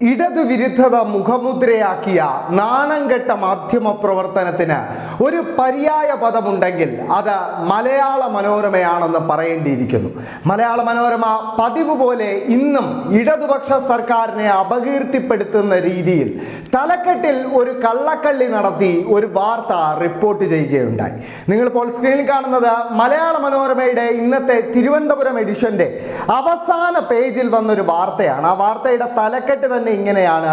ഇടതുവിരുദ്ധത മുഖമുദ്രയാക്കിയ നാണംകെട്ട മാധ്യമ പ്രവർത്തനത്തിന് ഒരു പര്യായ പദമുണ്ടെങ്കിൽ അത് മലയാള മനോരമയാണെന്ന് പറയേണ്ടിയിരിക്കുന്നു. മലയാള മനോരമ പതിവ് പോലെ ഇന്നും ഇടതുപക്ഷ സർക്കാരിനെ അപകീർത്തിപ്പെടുത്തുന്ന രീതിയിൽ തലക്കെട്ടിൽ ഒരു കള്ളക്കള്ളി നടത്തി ഒരു വാർത്ത റിപ്പോർട്ട് ചെയ്യുകയുണ്ടായി. നിങ്ങളിപ്പോൾ സ്ക്രീനിൽ കാണുന്നത് മലയാള മനോരമയുടെ ഇന്നത്തെ തിരുവനന്തപുരം എഡിഷന്റെ അവസാന പേജിൽ വന്നൊരു വാർത്തയാണ്. ആ വാർത്തയുടെ തലക്കെട്ട് തന്നെ ഇങ്ങനെയാണ്: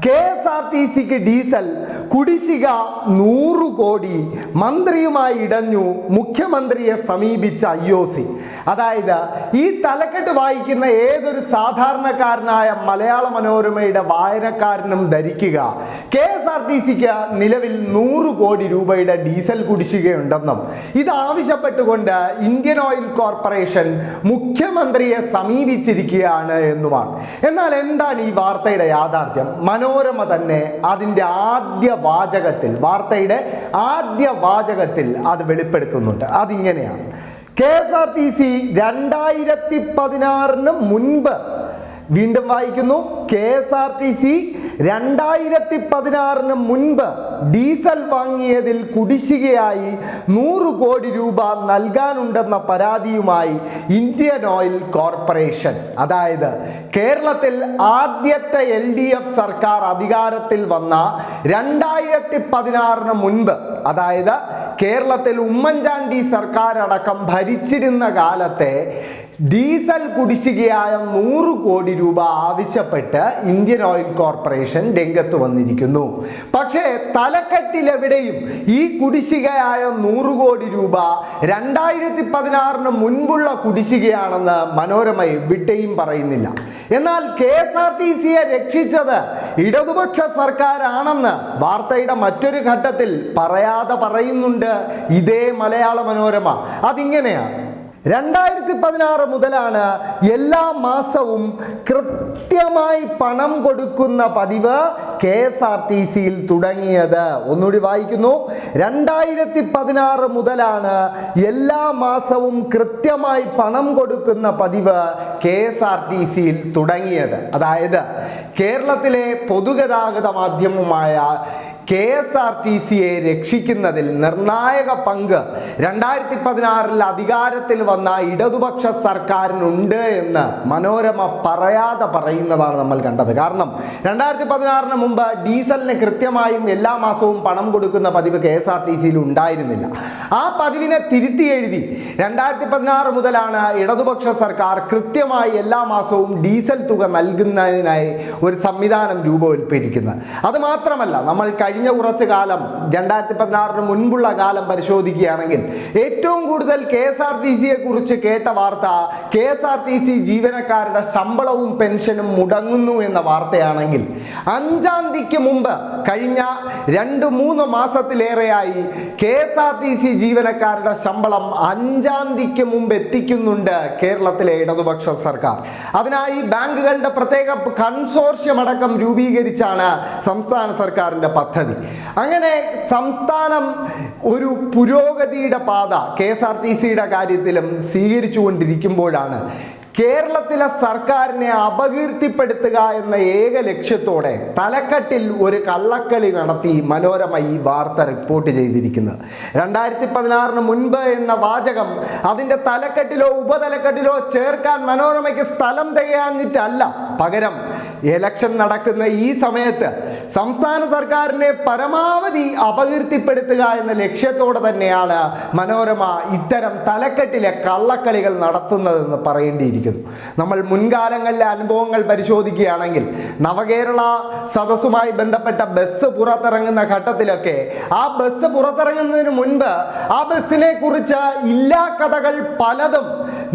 KSRTCക്ക് ഡീസൽ കുടിശ്ശിക 100 കോടി, മന്ത്രിയുമായി ഇടഞ്ഞു, മുഖ്യമന്ത്രിയെ സമീപിച്ച IOC. അതായത് ഈ തലക്കെട്ട് വായിക്കുന്ന ഏതൊരു സാധാരണക്കാരനായ മലയാള മനോരമയുടെ വായനക്കാരനും ധരിക്കുക KSRTCക്ക് നിലവിൽ 100 കോടി രൂപയുടെ ഡീസൽ കുടിശ്ശികയുണ്ടെന്നും ഇത് ആവശ്യപ്പെട്ടുകൊണ്ട് ഇന്ത്യൻ ഓയിൽ കോർപ്പറേഷൻ മുഖ്യമന്ത്രിയെ സമീപിച്ചിരിക്കുകയാണ് എന്നുമാണ്. എന്നാൽ എന്താണ് ഈ വാർത്തയുടെ യാഥാർത്ഥ്യം? മനോരമ തന്നെ അതിൻ്റെ വാർത്തയുടെ ആദ്യ വാചകത്തിൽ അത് വെളിപ്പെടുത്തുന്നുണ്ട്. അതിങ്ങനെയാണ്: KSRTC 2016 മുൻപ്, വീണ്ടും വായിക്കുന്നു, KSRTC 2016 മുൻപ് ഡീസൽ വാങ്ങിയതിൽ കുടിശ്ശികയായി 100 കോടി രൂപ നൽകാനുണ്ടെന്ന പരാതിയുമായി ഇന്ത്യൻ ഓയിൽ കോർപ്പറേഷൻ. അതായത് കേരളത്തിൽ ആദ്യത്തെ LDF സർക്കാർ അധികാരത്തിൽ വന്ന 2016 മുൻപ്, അതായത് കേരളത്തിൽ ഉമ്മൻചാണ്ടി സർക്കാർ അടക്കം ഭരിച്ചിരുന്ന കാലത്തെ ഡീസൽ കുടിശ്ശികയായ 100 കോടി രൂപ ആവശ്യപ്പെട്ട് ഇന്ത്യൻ ഓയിൽ കോർപ്പറേഷൻ രംഗത്ത് വന്നിരിക്കുന്നു. പക്ഷേ തലക്കെട്ടിലെവിടെയും ഈ കുടിശ്ശികയായ 100 കോടി രൂപ 2016 മുൻപുള്ള കുടിശ്ശികയാണെന്ന് മനോരമ എവിടെയും പറയുന്നില്ല. എന്നാൽ KSRTCയെ രക്ഷിച്ചത് ഇടതുപക്ഷ സർക്കാരാണെന്ന് വാർത്തയുടെ മറ്റൊരു ഘട്ടത്തിൽ പറയാതെ പറയുന്നുണ്ട് ഇതേ മലയാള മനോരമ. അതിങ്ങനെയാണ്: 2016 മുതലാണ് എല്ലാ മാസവും കൃത്യമായി പണം കൊടുക്കുന്ന പതിവ് KSRTCയിൽ തുടങ്ങിയത്. ഒന്നുകൂടി വായിക്കുന്നു: 2016 മുതലാണ് എല്ലാ മാസവും കൃത്യമായി പണം കൊടുക്കുന്ന പതിവ് KSRTCയിൽ തുടങ്ങിയത്. അതായത് കേരളത്തിലെ പൊതുഗതാഗത മാധ്യമമായ KSRTCയെ രക്ഷിക്കുന്നതിൽ നിർണായക പങ്ക് 2016 അധികാരത്തിൽ വന്ന ഇടതുപക്ഷ സർക്കാരിനുണ്ട് എന്ന് മനോരമ പറയാതെ പറയുന്നതാണ് നമ്മൾ കണ്ടത്. കാരണം 2016 മുമ്പ് ഡീസലിന് കൃത്യമായും എല്ലാ മാസവും പണം കൊടുക്കുന്ന പതിവ് KSRTCയിൽ ഉണ്ടായിരുന്നില്ല. ആ പതിവിനെ തിരുത്തി എഴുതി 2016 മുതലാണ് ഇടതുപക്ഷ സർക്കാർ കൃത്യമായി എല്ലാ മാസവും ഡീസൽ തുക നൽകുന്നതിനായി ഒരു സംവിധാനം രൂപവൽക്കരിക്കുന്നത്. അത് മാത്രമല്ല, നമ്മൾ കഴിഞ്ഞ കുറച്ചു കാലം 2016 മുൻപുള്ള കാലം പരിശോധിക്കുകയാണെങ്കിൽ ഏറ്റവും കൂടുതൽ KSRTCയെ കുറിച്ച് കേട്ട വാർത്ത KSRTC ജീവനക്കാരുടെ ശമ്പളവും പെൻഷനും മുടങ്ങുന്നു എന്ന വാർത്തയാണെങ്കിൽ 5-ാം തീയതിക്ക് മുമ്പ്, കഴിഞ്ഞ 2-3 മാസത്തിലേറെയായി KSRTC ജീവനക്കാരുടെ ശമ്പളം 5-ാം തീയതിക്ക് മുമ്പ് എത്തിക്കുന്നുണ്ട് കേരളത്തിലെ ഇടതുപക്ഷ സർക്കാർ. അതിനായി ബാങ്കുകളുടെ പ്രത്യേക കൺസോർഷ്യം അടക്കം രൂപീകരിച്ചാണ് സംസ്ഥാന സർക്കാരിൻ്റെ പദ്ധതി. അങ്ങനെ സംസ്ഥാനം ഒരു പുരോഗതിയുടെ പാത KSRTCയുടെ കാര്യത്തിലും സ്വീകരിച്ചുകൊണ്ടിരിക്കുമ്പോഴാണ് കേരളത്തിലെ സർക്കാരിനെ അപകീർത്തിപ്പെടുത്തുക എന്ന ഏക ലക്ഷ്യത്തോടെ തലക്കെട്ടിൽ ഒരു കള്ളക്കളി നടത്തി മനോരമ ഈ വാർത്ത റിപ്പോർട്ട് ചെയ്തിരിക്കുന്നത്. 2016 മുൻപ് എന്ന വാചകം അതിൻ്റെ തലക്കെട്ടിലോ ഉപതലക്കെട്ടിലോ ചേർക്കാൻ മനോരമയ്ക്ക് സ്ഥലം തികയാഞ്ഞിട്ടല്ല, പകരം ഇലക്ഷൻ നടക്കുന്ന ഈ സമയത്ത് സംസ്ഥാന സർക്കാരിനെ പരമാവധി അപകീർത്തിപ്പെടുത്തുക എന്ന ലക്ഷ്യത്തോടെ തന്നെയാണ് മനോരമ ഇത്തരം തലക്കെട്ടിലെ കള്ളക്കളികൾ നടത്തുന്നതെന്ന് പറയേണ്ടിയിരിക്കുന്നു. നമ്മൾ മുൻകാലങ്ങളിലെ അനുഭവങ്ങൾ പരിശോധിക്കുകയാണെങ്കിൽ നവകേരള സദസ്സുമായി ബന്ധപ്പെട്ട ബസ് പുറത്തിറങ്ങുന്ന ഘട്ടത്തിലൊക്കെ ആ ബസ് പുറത്തിറങ്ങുന്നതിന് മുൻപ് ആ ബസ്സിനെ കുറിച്ച് ഇല്ലാ കഥകൾ പലതും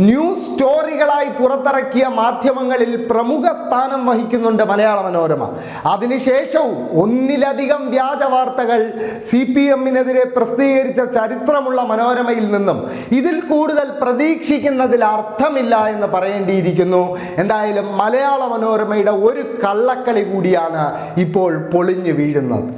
ന്യൂസ് സ്റ്റോറികളായി പുറത്തിറക്കിയ മാധ്യമങ്ങളിൽ പ്രമുഖ സ്ഥാനം വഹിക്കുന്നുണ്ട് മലയാള മനോരമ. അതിനുശേഷവും ഒന്നിലധികം വ്യാജ വാർത്തകൾ CPM-നെതിരെ പ്രസിദ്ധീകരിച്ച ചരിത്രമുള്ള മനോരമയിൽ നിന്നും ഇതിൽ കൂടുതൽ പ്രതീക്ഷിക്കുന്നതിൽ അർത്ഥമില്ല എന്ന് പറയേണ്ടിയിരിക്കുന്നു. എന്തായാലും മലയാള മനോരമയുടെ ഒരു കള്ളക്കളി കൂടിയാണ് ഇപ്പോൾ പൊളിഞ്ഞു വീഴുന്നത്.